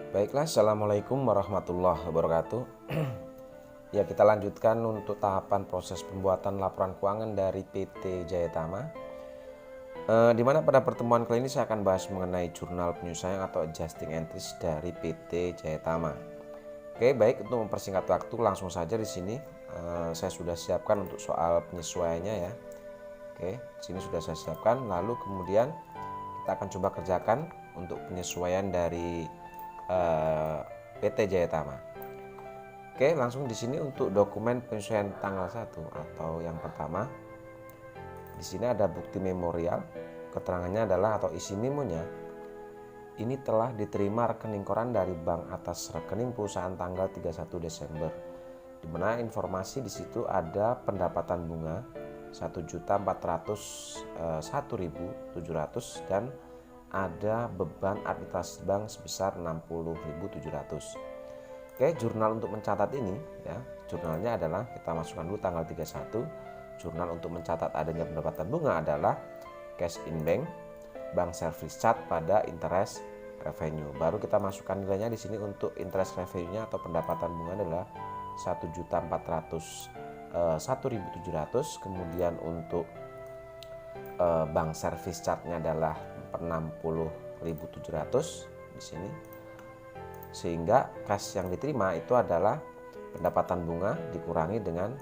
Baiklah, Assalamualaikum warahmatullahi wabarakatuh. Ya, kita lanjutkan untuk tahapan proses pembuatan laporan keuangan dari PT Jayatama. Di mana pada pertemuan kali ini saya akan bahas mengenai jurnal penyesuaian atau adjusting entries dari PT Jayatama. Oke, baik, untuk mempersingkat waktu langsung saja di sini saya sudah siapkan untuk soal penyesuaiannya ya. Oke, di sini sudah saya siapkan. Lalu kemudian kita akan coba kerjakan untuk penyesuaian dari PT Jayatama. Oke, langsung di sini untuk dokumen penyesuaian tanggal 1 atau yang pertama. Di sini ada bukti memorial. Keterangannya adalah atau isi memonya. Ini telah diterima rekening koran dari bank atas rekening perusahaan tanggal 31 Desember. Di mana informasi di situ ada pendapatan bunga 1.401.700 dan ada beban administrasi bank sebesar 60.700. Oke, jurnal untuk mencatat ini ya, jurnalnya adalah kita masukkan dulu tanggal 31. Jurnal untuk mencatat adanya pendapatan bunga adalah cash in bank, bank service charge pada interest revenue. Baru kita masukkan nilainya di sini untuk interest revenue-nya atau pendapatan bunga adalah 1.401.700. Kemudian untuk bank service charge-nya adalah 60.700 di sini. Sehingga cash yang diterima itu adalah pendapatan bunga dikurangi dengan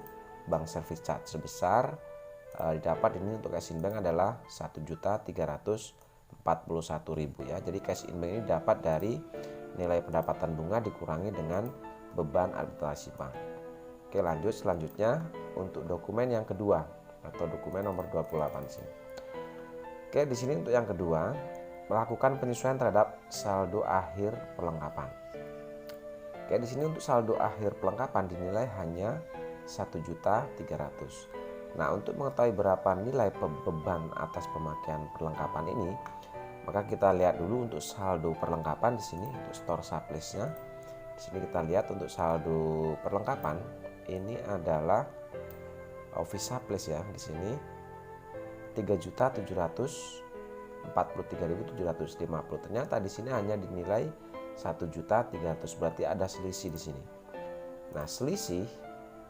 bank service charge sebesar didapat ini untuk cash in bank adalah 1.341.000 ya. Jadi cash in bank ini dapat dari nilai pendapatan bunga dikurangi dengan beban administrasi bank. Oke, lanjut selanjutnya untuk dokumen yang kedua atau dokumen nomor 28 di sini. Oke, di sini untuk yang kedua melakukan penyesuaian terhadap saldo akhir perlengkapan. Oke, di sini untuk saldo akhir perlengkapan dinilai hanya 1.300.000. Nah, untuk mengetahui berapa nilai beban atas pemakaian perlengkapan ini, maka kita lihat dulu untuk saldo perlengkapan di sini untuk store supplies-nya. Di sini kita lihat untuk saldo perlengkapan ini adalah office supplies ya. Di sini 3.743.750. Ternyata di sini hanya dinilai 1.300.000, berarti ada selisih di sini. Nah, selisih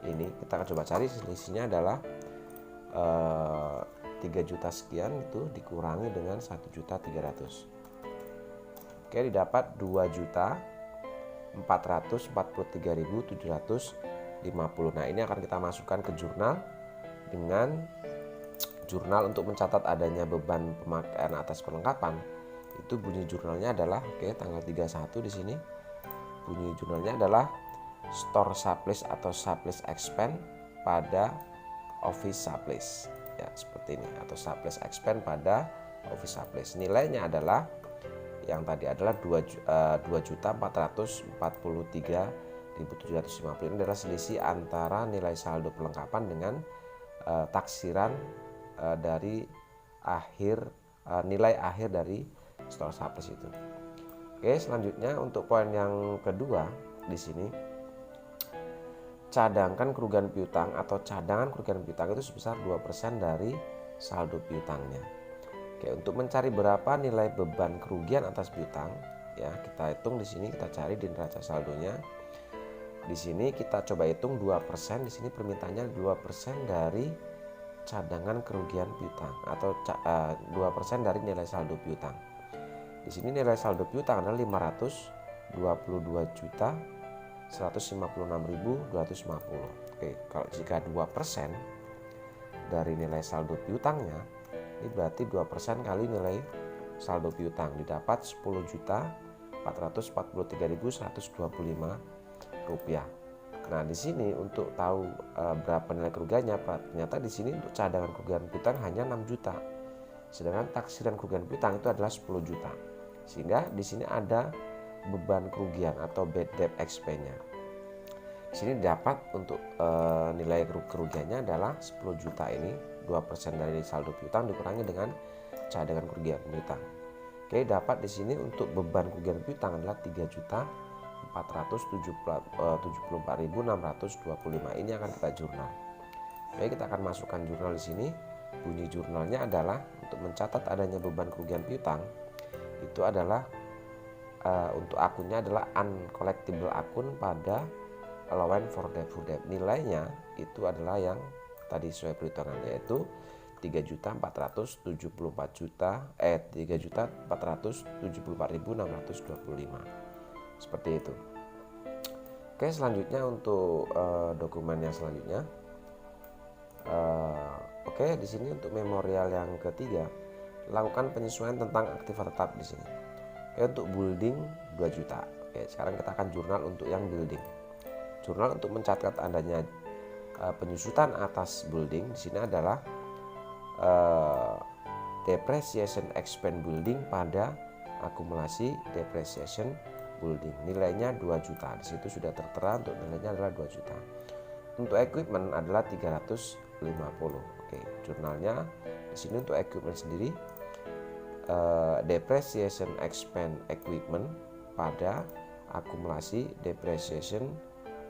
ini kita akan coba cari, selisihnya adalah 3 juta sekian itu dikurangi dengan 1.300.000. Oke, didapat 2.443.750. Nah, ini akan kita masukkan ke jurnal dengan jurnal untuk mencatat adanya beban pemakaian atas perlengkapan. Itu bunyi jurnalnya adalah tanggal 31 di sini. Bunyi jurnalnya adalah store supplies atau supplies expense pada office supplies. Ya, seperti ini atau supplies expense pada office supplies. Nilainya adalah yang tadi adalah 2.443.750. Ini adalah selisih antara nilai saldo perlengkapan dengan taksiran dari nilai akhir dari store supplies itu. Oke, selanjutnya untuk poin yang kedua di sini, cadangkan kerugian piutang atau cadangan kerugian piutang itu sebesar 2% dari saldo piutangnya. Oke, untuk mencari berapa nilai beban kerugian atas piutang ya, kita hitung di sini, kita cari di neraca saldonya. Di sini kita coba hitung 2%, di sini permintaannya 2% dari cadangan kerugian piutang atau 2% dari nilai saldo piutang. Di sini nilai saldo piutang adalah 522.156.250. Oke, kalau jika 2% dari nilai saldo piutangnya, ini berarti 2% kali nilai saldo piutang didapat 10.443.125 rupiah. Nah, di sini untuk tahu berapa nilai kerugiannya, ternyata di sini untuk cadangan kerugian piutang hanya 6 juta. Sedangkan taksiran kerugian piutang itu adalah 10 juta. Sehingga di sini ada beban kerugian atau bad debt expense-nya. Di sini dapat untuk nilai kerugiannya adalah 10 juta ini, 2% dari saldo piutang dikurangi dengan cadangan kerugian piutang. Oke, dapat di sini untuk beban kerugian piutang adalah 3.474.625. Ini akan kita jurnal. Baik, kita akan masukkan jurnal di sini. Bunyi jurnalnya adalah untuk mencatat adanya beban kerugian piutang itu adalah untuk akunnya adalah uncollectible akun pada allowance for debt. Nilainya itu adalah yang tadi sesuai perhitungan, yaitu 3.474.625 seperti itu. Oke, selanjutnya untuk dokumen yang selanjutnya. Oke, di sini untuk memorial yang ketiga, lakukan penyesuaian tentang aktiva tetap di sini. Oke, untuk building 2 juta. Oke, sekarang kita akan jurnal untuk yang building. Jurnal untuk mencatat adanya penyusutan atas building di sini adalah depreciation expense building pada akumulasi depreciation building. Nilainya 2 juta. Di situ sudah tertera untuk nilainya adalah 2 juta. Untuk equipment adalah 350. Oke, jurnalnya di sini untuk equipment sendiri depreciation expense equipment pada akumulasi depreciation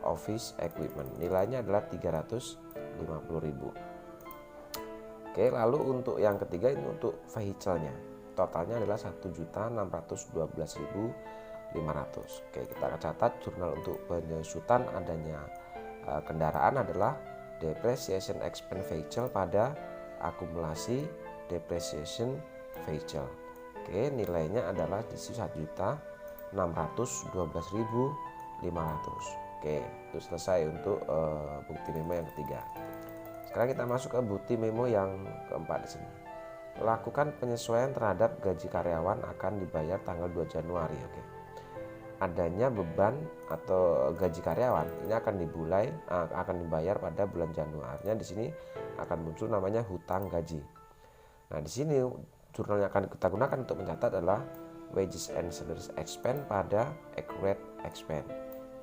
office equipment. Nilainya adalah 350.000. Oke, lalu untuk yang ketiga ini untuk vehicle-nya. Totalnya adalah 1.612.500. Oke, kita akan catat jurnal untuk penyusutan adanya kendaraan adalah depreciation expense vehicle pada akumulasi depreciation vehicle. Oke, nilainya adalah di sini 1.612.500. Oke, itu selesai untuk bukti memo yang ketiga. Sekarang kita masuk ke bukti memo yang keempat di sini. Lakukan penyesuaian terhadap gaji karyawan akan dibayar tanggal 2 Januari. Oke. Adanya beban atau gaji karyawan ini akan dibayar pada bulan Januari. Di sini akan muncul namanya hutang gaji. Nah, di sini jurnal yang akan kita gunakan untuk mencatat adalah wages and salaries expense pada accurate expense.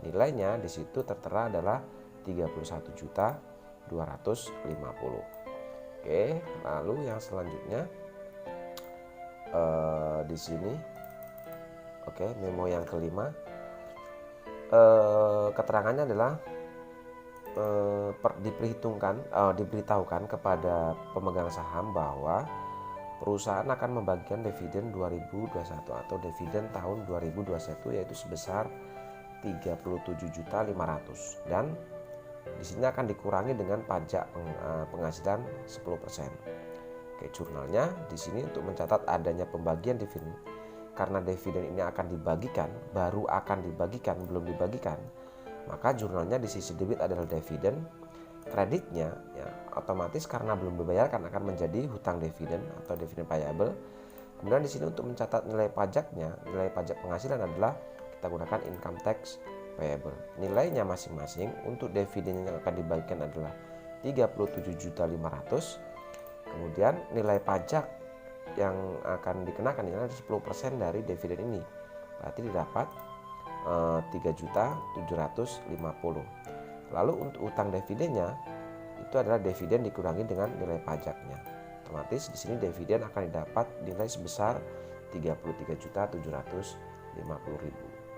Nilainya di situ tertera adalah 31.250. Oke, lalu yang selanjutnya di sini, oke, memo yang kelima, keterangannya adalah diberitahukan kepada pemegang saham bahwa perusahaan akan membagikan dividen 2021 atau dividen tahun 2021 yaitu sebesar 37.500 dan di sini akan dikurangi dengan pajak penghasilan 10%. Oke, jurnalnya di sini untuk mencatat adanya pembagian dividen. Karena dividen ini akan dibagikan, belum dibagikan, maka jurnalnya di sisi debit adalah dividen, kreditnya ya otomatis karena belum dibayarkan akan menjadi hutang dividen atau dividen payable. Kemudian di sini untuk mencatat nilai pajaknya, nilai pajak penghasilan adalah kita gunakan income tax payable. Nilainya masing-masing untuk dividen yang akan dibagikan adalah 37.500. Kemudian nilai pajak yang akan dikenakan adalah 10% dari dividen ini. Berarti didapat 3.750. Lalu untuk utang dividennya itu adalah dividen dikurangi dengan nilai pajaknya. Otomatis di sini dividen akan didapat nilai sebesar 33.750.000.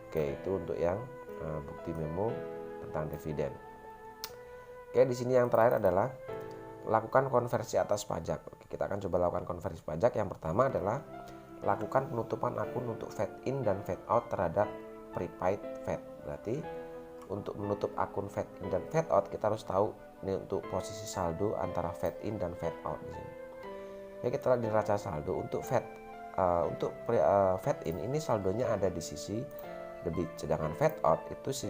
Oke, itu untuk yang bukti memo tentang dividen. Oke, di sini yang terakhir adalah lakukan konversi atas pajak. Oke, kita akan coba lakukan konversi pajak. Yang pertama adalah lakukan penutupan akun untuk fade in dan fade out terhadap prepaid fade. Berarti untuk menutup akun fade in dan fade out kita harus tahu ini untuk posisi saldo antara fade in dan fade out di sini. Ya, kita lihat di neraca saldo untuk fade in ini saldonya ada di sisi debit, sedangkan fade out itu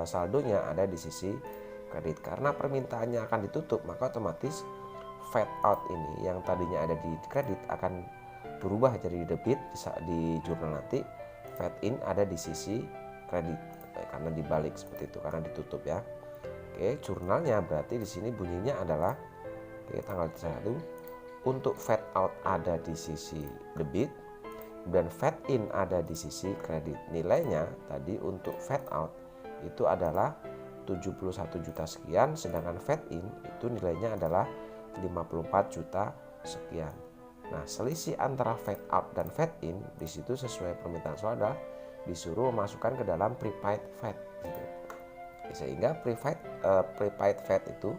saldonya ada di sisi kredit. Karena permintaannya akan ditutup, maka otomatis fade out ini yang tadinya ada di kredit akan berubah jadi debit di jurnal nanti. Fade in ada di sisi kredit karena dibalik seperti itu karena ditutup ya. Oke, jurnalnya berarti di sini bunyinya adalah tanggal 1 untuk fade out ada di sisi debit dan fade in ada di sisi kredit. Nilainya tadi untuk fade out itu adalah 71 juta sekian, sedangkan fade in itu nilainya adalah 54 juta sekian. Nah, selisih antara fade out dan fade in di situ sesuai permintaan saudara disuruh memasukkan ke dalam prepaid fade gitu. Sehingga prepaid fade itu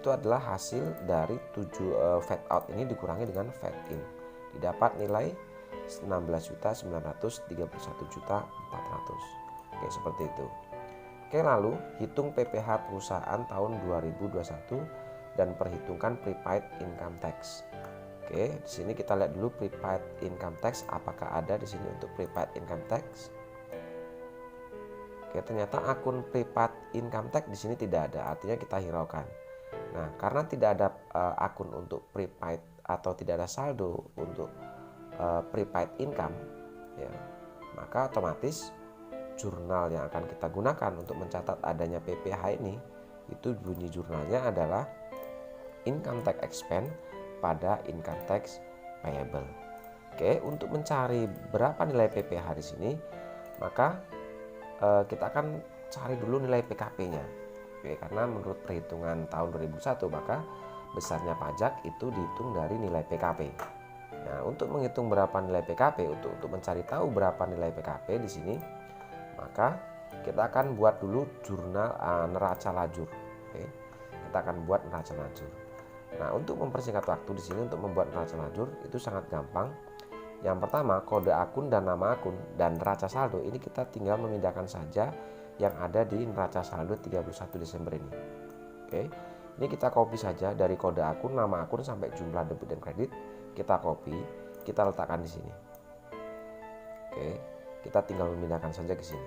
adalah hasil dari fade out ini dikurangi dengan fade in. Didapat nilai 16.931.400. Oke, seperti itu. Oke, lalu hitung PPh perusahaan tahun 2021 dan perhitungkan prepaid income tax. Oke, di sini kita lihat dulu prepaid income tax, apakah ada di sini untuk prepaid income tax. Oke, ternyata akun prepaid income tax di sini tidak ada, artinya kita hiraukan. Nah, karena tidak ada akun untuk prepaid atau tidak ada saldo untuk prepaid income, ya, maka otomatis jurnal yang akan kita gunakan untuk mencatat adanya PPh ini, itu bunyi jurnalnya adalah income tax expense pada income tax payable. Oke, untuk mencari berapa nilai PPh di sini, maka kita akan cari dulu nilai PKP-nya. Oke, karena menurut perhitungan tahun 2001 maka besarnya pajak itu dihitung dari nilai PKP. Nah, untuk menghitung berapa nilai PKP, untuk mencari tahu berapa nilai PKP di sini, maka kita akan buat dulu jurnal neraca lajur. Oke, kita akan buat neraca lajur. Nah, untuk mempersingkat waktu di sini untuk membuat neraca lajur itu sangat gampang. Yang pertama, kode akun dan nama akun dan neraca saldo ini kita tinggal memindahkan saja yang ada di neraca saldo 31 Desember ini. Oke, ini kita copy saja dari kode akun, nama akun sampai jumlah debit dan kredit. Kita copy, kita letakkan di sini. Oke, kita tinggal memindahkan saja ke sini.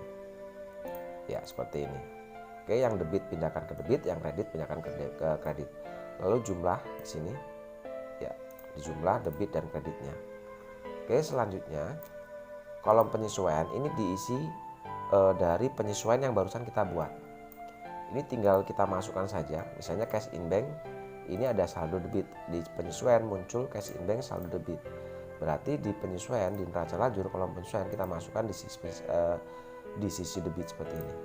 Ya, seperti ini. Oke, yang debit pindahkan ke debit, yang kredit pindahkan ke kredit. Lalu jumlah di sini. Ya, di jumlah debit dan kreditnya. Oke, selanjutnya kolom penyesuaian ini diisi dari penyesuaian yang barusan kita buat. Ini tinggal kita masukkan saja. Misalnya cash in bank, ini ada saldo debit. Di penyesuaian muncul cash in bank saldo debit. Berarti di penyesuaian, di neraca lajur kolom penyesuaian kita masukkan di sisi debit seperti ini.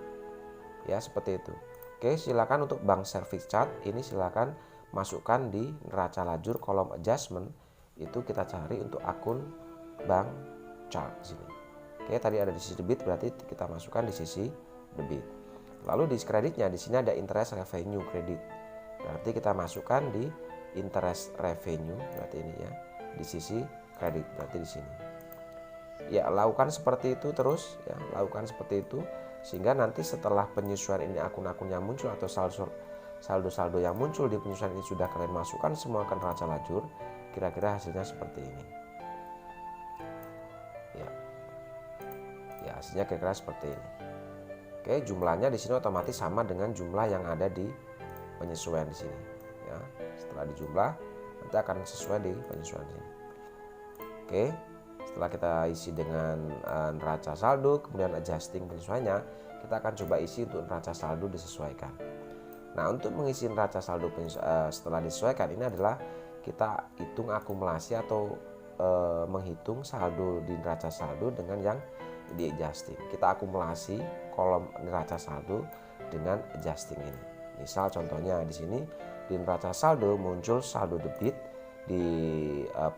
Ya, seperti itu. Oke, silakan untuk bank service chart ini silakan masukkan di neraca lajur kolom adjustment. Itu kita cari untuk akun bank chart sini. Oke, tadi ada di sisi debit, berarti kita masukkan di sisi debit. Lalu di kreditnya di sini ada interest revenue kredit. Berarti kita masukkan di interest revenue, berarti ini ya, di sisi kredit, berarti di sini. Ya, lakukan seperti itu terus ya, lakukan seperti itu sehingga nanti setelah penyesuaian ini akun-akun yang muncul atau saldo-saldo yang muncul di penyesuaian ini sudah kalian masukkan semua ke neraca lajur, kira-kira hasilnya seperti ini. Ya, hasilnya kira-kira seperti ini. Oke, jumlahnya di sini otomatis sama dengan jumlah yang ada di penyesuaian di sini. Ya, setelah dijumlah nanti akan sesuai di penyesuaian sini. Oke, setelah kita isi dengan neraca saldo, kemudian adjusting penyesuaiannya, kita akan coba isi untuk neraca saldo disesuaikan. Nah, untuk mengisi neraca saldo setelah disesuaikan ini adalah kita hitung akumulasi atau menghitung saldo di neraca saldo dengan yang di adjusting. Kita akumulasi kolom neraca saldo dengan adjusting ini. Misal contohnya di sini di neraca saldo muncul saldo debit, di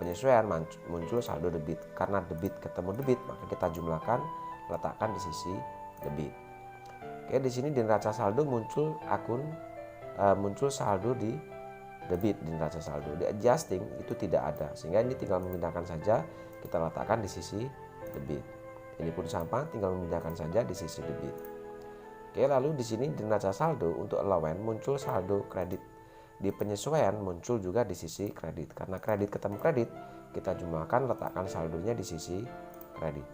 penyesuaian muncul saldo debit. Karena debit ketemu debit, maka kita jumlahkan, letakkan di sisi debit. Oke, di sini di neraca saldo muncul muncul saldo di debit di neraca saldo. Di adjusting itu tidak ada, sehingga ini tinggal memindahkan saja, kita letakkan di sisi debit. Ini pun sama, tinggal memindahkan saja di sisi debit. Oke, lalu di sini di neraca saldo untuk allowance muncul saldo kredit. Di penyesuaian muncul juga di sisi kredit. Karena kredit ketemu kredit, kita jumlahkan, letakkan saldonya di sisi kredit.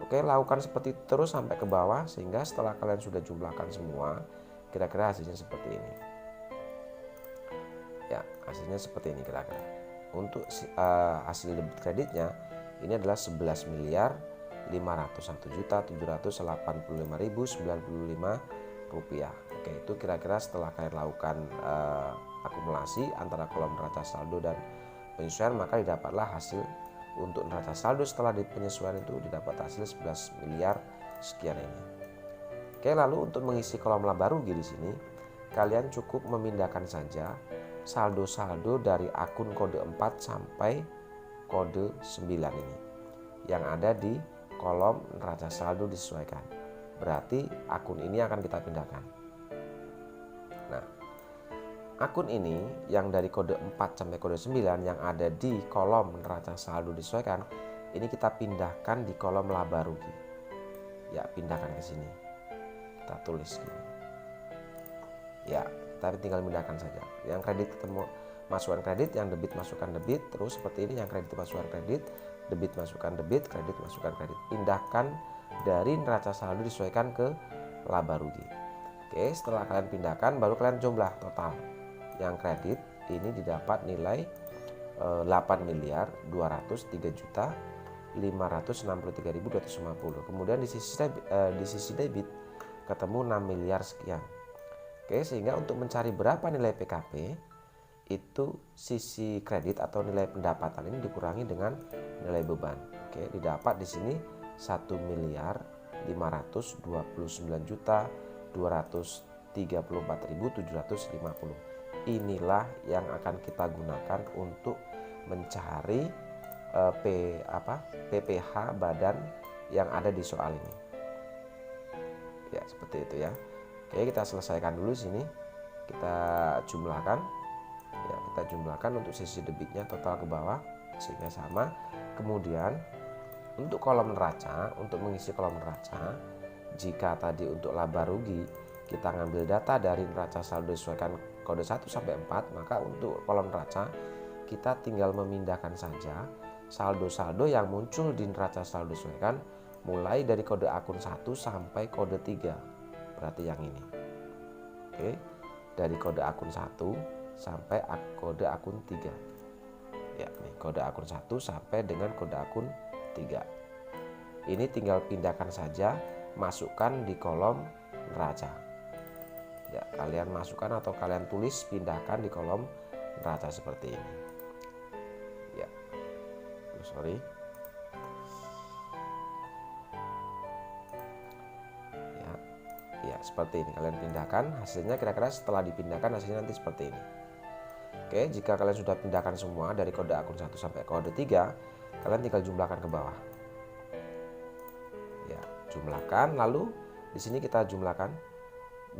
Oke, lakukan seperti itu terus sampai ke bawah sehingga setelah kalian sudah jumlahkan semua, kira-kira hasilnya seperti ini. Ya, hasilnya seperti ini kira-kira. Untuk hasil debit kreditnya ini adalah 11.501.785.095 rupiah. Oke, itu kira-kira setelah kalian lakukan akumulasi antara kolom neraca saldo dan penyesuaian, maka didapatlah hasil untuk neraca saldo setelah di penyesuaian itu didapat hasil 11 miliar sekian ini. Oke, lalu untuk mengisi kolom laba rugi di sini, kalian cukup memindahkan saja saldo-saldo dari akun kode 4 sampai kode 9 ini yang ada di kolom neraca saldo disesuaikan. Berarti akun ini akan kita pindahkan. Nah, akun ini yang dari kode 4 sampai kode 9 yang ada di kolom neraca saldo disesuaikan ini kita pindahkan di kolom laba rugi. Ya, pindahkan ke sini. Kita tulis gini. Ya, kita tinggal pindahkan saja. Yang kredit ketemu masukkan kredit, yang debit masukkan debit, terus seperti ini, yang kredit masukkan kredit, debit masukkan debit, kredit masukkan kredit. Pindahkan dari neraca saldo disesuaikan ke laba rugi. Oke, setelah kalian pindahkan baru kalian jumlah total. Yang kredit ini didapat nilai 8.203.563.250. Kemudian di sisi debit ketemu 6 miliar sekian. Oke, sehingga untuk mencari berapa nilai PKP itu sisi kredit atau nilai pendapatan ini dikurangi dengan nilai beban. Oke, didapat di sini 1.529.234.750. Inilah yang akan kita gunakan untuk mencari PPH badan yang ada di soal ini. Ya, seperti itu ya. Oke, kita selesaikan dulu sini. Kita jumlahkan. Ya, kita jumlahkan untuk sisi debitnya total ke bawah sehingga sama. Kemudian untuk kolom neraca, untuk mengisi kolom neraca, jika tadi untuk laba rugi kita ngambil data dari neraca saldo disesuaikan kode 1 sampai 4, maka untuk kolom neraca kita tinggal memindahkan saja saldo-saldo yang muncul di neraca saldo disesuaikan mulai dari kode akun 1 sampai kode 3. Berarti yang ini. Oke. Dari kode akun 1 sampai kode akun 3. Ya, nih kode akun 1 sampai dengan kode akun 3. Ini tinggal pindahkan saja, masukkan di kolom neraca. Ya, kalian masukkan atau kalian tulis, pindahkan di kolom neraca seperti ini. Ya. Sorry. Ya, seperti ini kalian pindahkan, hasilnya kira-kira setelah dipindahkan hasilnya nanti seperti ini. Oke, jika kalian sudah pindahkan semua dari kode akun 1 sampai kode 3, kalian tinggal jumlahkan ke bawah. Ya, jumlahkan, lalu di sini kita jumlahkan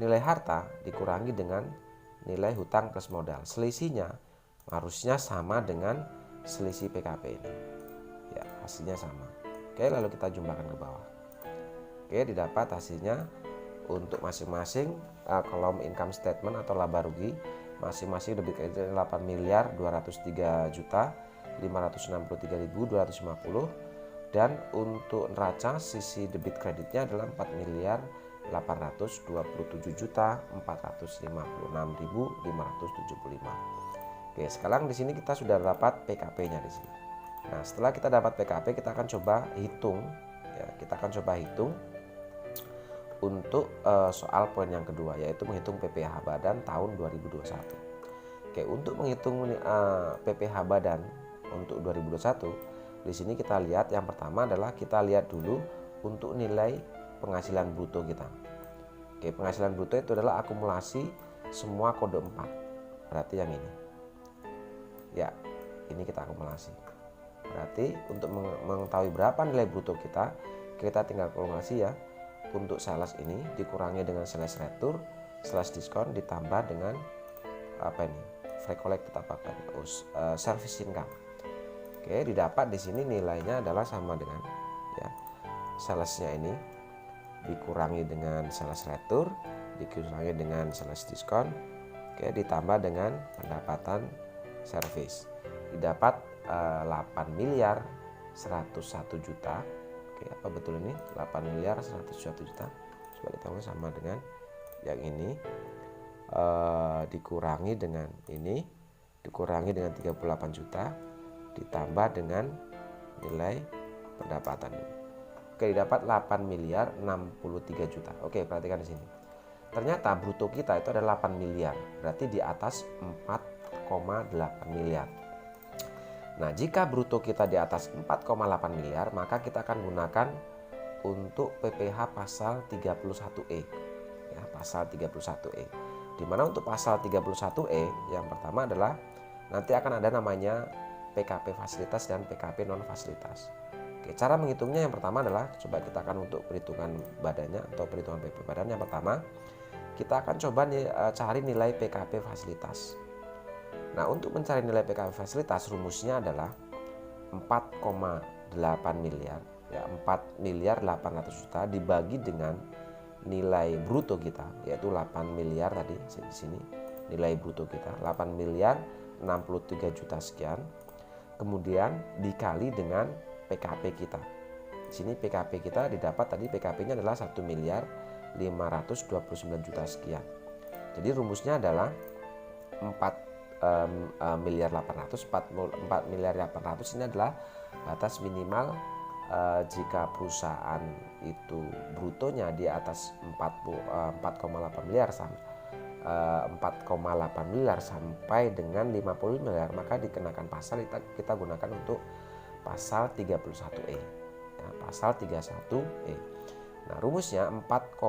nilai harta dikurangi dengan nilai hutang plus modal. Selisihnya harusnya sama dengan selisih PKP ini. Ya, hasilnya sama. Oke, lalu kita jumlahkan ke bawah. Oke, didapat hasilnya untuk masing-masing kolom income statement atau laba rugi, masing-masing debit kredit 8.203.563.250, dan untuk neraca sisi debit kreditnya adalah 4.827.456.575. Oke, sekarang di sini kita sudah dapat PKP-nya di sini. Nah, setelah kita dapat PKP, kita akan coba hitung. Ya, kita akan coba hitung untuk soal poin yang kedua, yaitu menghitung PPH badan tahun 2021. Oke, untuk menghitung PPH badan untuk 2021, di sini kita lihat yang pertama adalah kita lihat dulu untuk nilai penghasilan bruto kita. Oke, penghasilan bruto itu adalah akumulasi semua kode 4. Berarti yang ini. Ya, ini kita akumulasi. Berarti untuk mengetahui berapa nilai bruto kita tinggal akumulasi ya. Untuk sales ini dikurangi dengan sales retur, sales diskon ditambah dengan free collected service income. Oke, didapat di sini nilainya adalah sama dengan ya salesnya ini dikurangi dengan sales retur, dikurangi dengan sales diskon, oke, ditambah dengan pendapatan service. Didapat 8.101.000.000. Oke, apa betul ini? 8.101.000.000. Coba kita ulang sama dengan yang ini. Dikurangi dengan ini, dikurangi dengan 38 juta, ditambah dengan nilai pendapatan ini. Oke, didapat 8.063.000.000. Oke, perhatikan di sini. Ternyata bruto kita itu ada 8 miliar, berarti di atas 4,8 miliar. Nah, jika bruto kita di atas 4,8 miliar, maka kita akan gunakan untuk PPH pasal 31E. Ya, pasal 31E. Di mana untuk pasal 31E yang pertama adalah nanti akan ada namanya PKP fasilitas dan PKP non fasilitas. Oke, cara menghitungnya yang pertama adalah coba kita akan untuk perhitungan badannya atau perhitungan PP badan. Yang pertama, kita akan coba cari nilai PKP fasilitas. Nah, untuk mencari nilai PKP fasilitas rumusnya adalah 4,8 8 miliar ya, 4 miliar 800 juta dibagi dengan nilai bruto kita yaitu 8 miliar tadi di sini nilai bruto kita 8 miliar 63 juta sekian, kemudian dikali dengan PKP kita. Di sini PKP kita didapat tadi, PKP-nya adalah 1 miliar 529 juta sekian. Jadi rumusnya adalah 4 miliar 800 ini adalah batas minimal jika perusahaan itu brutonya di atas 4,8 miliar 4,8 miliar sampai dengan 50 miliar, maka dikenakan pasal kita gunakan untuk pasal 31E ya, pasal 31E. Nah, rumusnya 4,8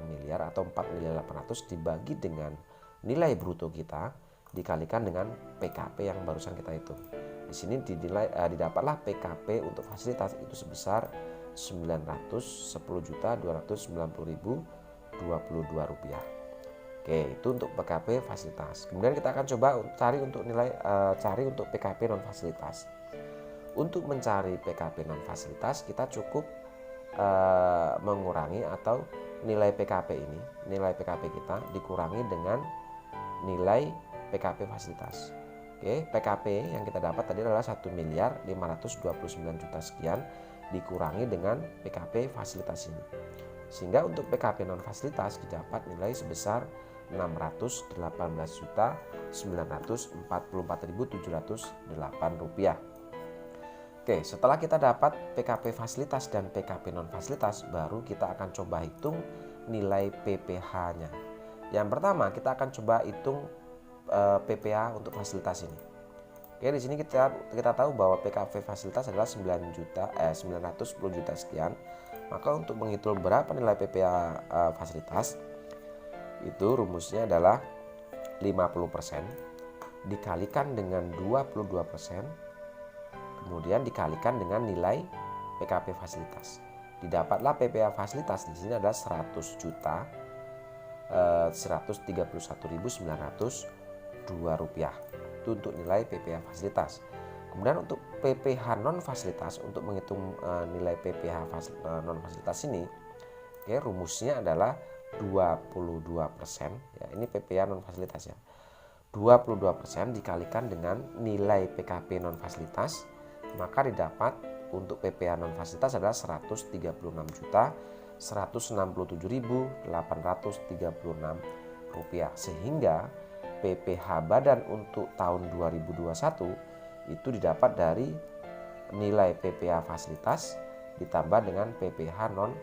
miliar atau 4 miliar 800 dibagi dengan nilai bruto kita dikalikan dengan PKP yang barusan kita hitung. Di sini didapatlah PKP untuk fasilitas itu sebesar 910.290.022 rupiah. Oke, itu untuk PKP fasilitas. Kemudian kita akan coba cari untuk PKP non fasilitas. Untuk mencari PKP non fasilitas kita cukup mengurangi atau nilai PKP kita dikurangi dengan nilai PKP fasilitas. Oke, PKP yang kita dapat tadi adalah 1 miliar 529 juta sekian dikurangi dengan PKP fasilitas ini. Sehingga untuk PKP non fasilitas didapat nilai sebesar 618.944.708 rupiah. Oke, setelah kita dapat PKP fasilitas dan PKP non fasilitas, baru kita akan coba hitung nilai PPh-nya. Yang pertama kita akan coba hitung PPh untuk fasilitas ini. Oke, di sini kita tahu bahwa PKP fasilitas adalah 910 juta sekian. Maka untuk menghitung berapa nilai PPh fasilitas, itu rumusnya adalah 50% dikalikan dengan 22%, kemudian dikalikan dengan nilai PKP fasilitas. Didapatlah PPh fasilitas di sini adalah 131.902 rupiah. Itu untuk nilai PPh fasilitas. Kemudian untuk PPh non fasilitas, untuk menghitung nilai PPh non fasilitas ini, oke, rumusnya adalah 22%. Ya, ini PPh non fasilitas ya. 22% dikalikan dengan nilai PKP non fasilitas, maka didapat untuk PPh non fasilitas adalah 136.167.836 rupiah. Sehingga PPh badan untuk tahun 2021 itu didapat dari nilai PPh fasilitas ditambah dengan PPh non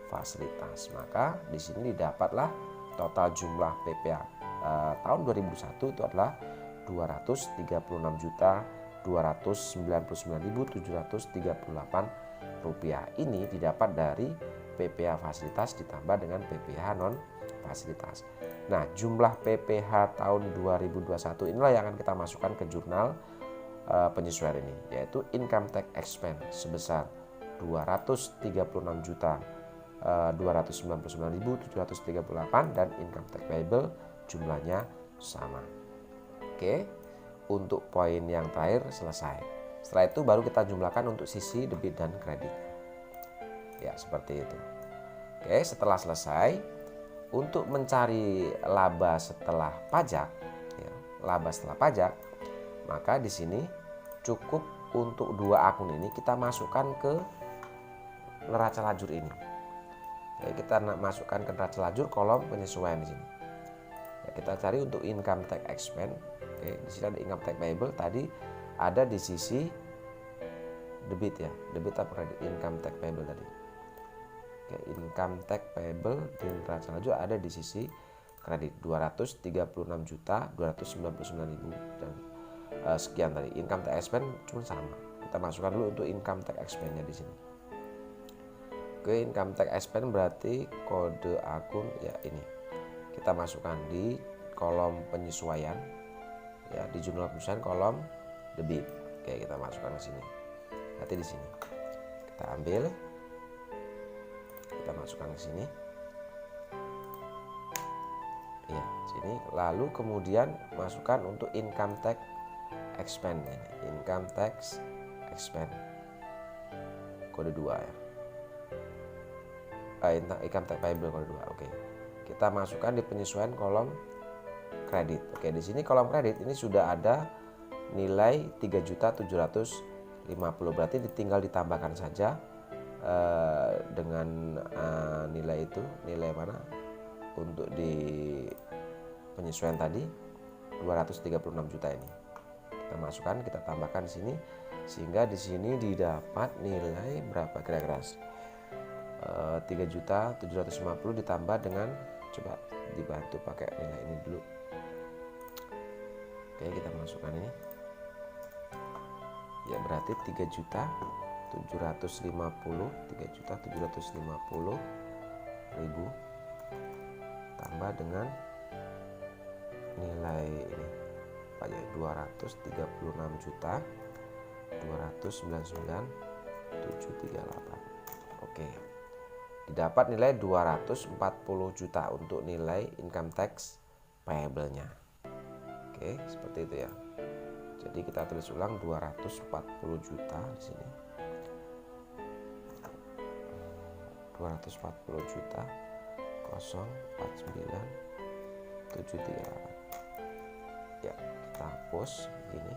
fasilitas. Maka di sini didapatlah total jumlah PPh tahun 2001 itu adalah 236.299.738 rupiah. Ini didapat dari PPh fasilitas ditambah dengan PPh non fasilitas. Nah, jumlah PPh tahun 2021 inilah yang akan kita masukkan ke jurnal penyesuaian ini, yaitu income tax expense sebesar 299.738 dan income tax payable jumlahnya sama. Oke, untuk poin yang terakhir selesai. Setelah itu baru kita jumlahkan untuk sisi debit dan kredit. Ya, seperti itu. Oke, setelah selesai, untuk mencari laba setelah pajak, ya, maka di sini cukup untuk dua akun ini kita masukkan ke neraca lajur ini. Ya, kita masukkan ke neraca lajur kolom penyesuaian di sini. Ya, kita cari untuk income tax expense. Oke, di sini ada income tax payable, tadi ada di sisi debit ya, debit atau kredit income tax payable tadi. Oke, income tax payable di neraca lajur ada di sisi kredit 236.299.000 dan sekian tadi. Income tax expense cuma sama. Kita masukkan dulu untuk income tax expense-nya di sini. Oke, income tax expense berarti kode akun ya ini. Kita masukkan di kolom penyesuaian. Ya, di jurnal penyesuaian kolom debit. Oke, kita masukkan ke sini. Nanti di sini. Kita ambil. Kita masukkan ke sini. Ya, sini. Lalu kemudian masukkan untuk income tax expense. Income tax expense. kode 2 ya. Income tax payable kode 2. Oke. Kita masukkan di penyesuaian kolom kredit. Oke, di sini kolom kredit ini sudah ada nilai 3.750.000, berarti tinggal ditambahkan saja dengan nilai itu, nilai mana untuk di penyesuaian tadi 236 juta ini. Kita masukkan, kita tambahkan di sini sehingga di sini didapat nilai berapa kira-kira? 3.750.000 ditambah dengan, coba dibantu pakai nilai ini dulu. Oke, kita masukkan ini. Ya, berarti 3.750.000 tambah dengan nilai ini apa ya, 236.299.738. Oke. Didapat nilai 240 juta untuk nilai income tax payable-nya. Oke, seperti itu ya. Jadi kita tulis ulang 240 juta di sini. 240 juta 049.738. Ya, kita hapus ini.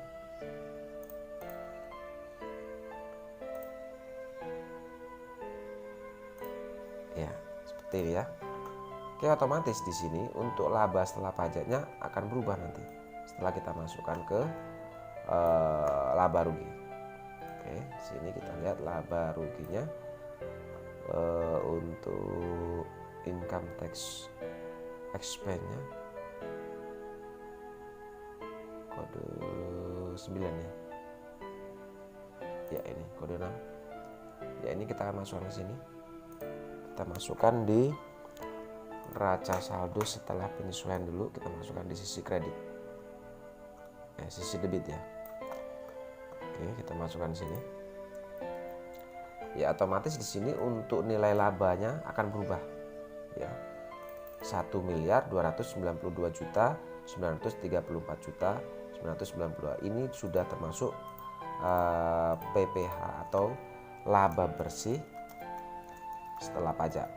Ya, seperti ini ya. Oke, otomatis di sini untuk laba setelah pajaknya akan berubah nanti setelah kita masukkan ke laba rugi. Oke, di sini kita lihat laba ruginya untuk income tax expense-nya kode 9 ya. Ya, ini kode 6. Ya, ini kita akan masukkan ke sini. Kita masukkan di neraca saldo setelah penyesuaian dulu, kita masukkan di sisi kredit. Sisi debit ya. Oke, kita masukkan di sini. Ya, otomatis di sini untuk nilai labanya akan berubah. Ya. 1.292.934.992. Ini sudah termasuk PPH atau laba bersih setelah pajak.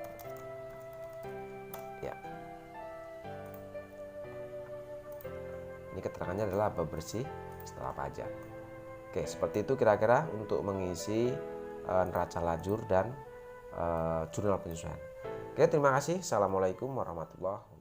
Ya. Ini keterangannya adalah laba bersih setelah pajak. Oke, seperti itu kira-kira untuk mengisi neraca lajur dan jurnal penyesuaian. Oke, terima kasih. Assalamualaikum warahmatullahi wabarakatuh.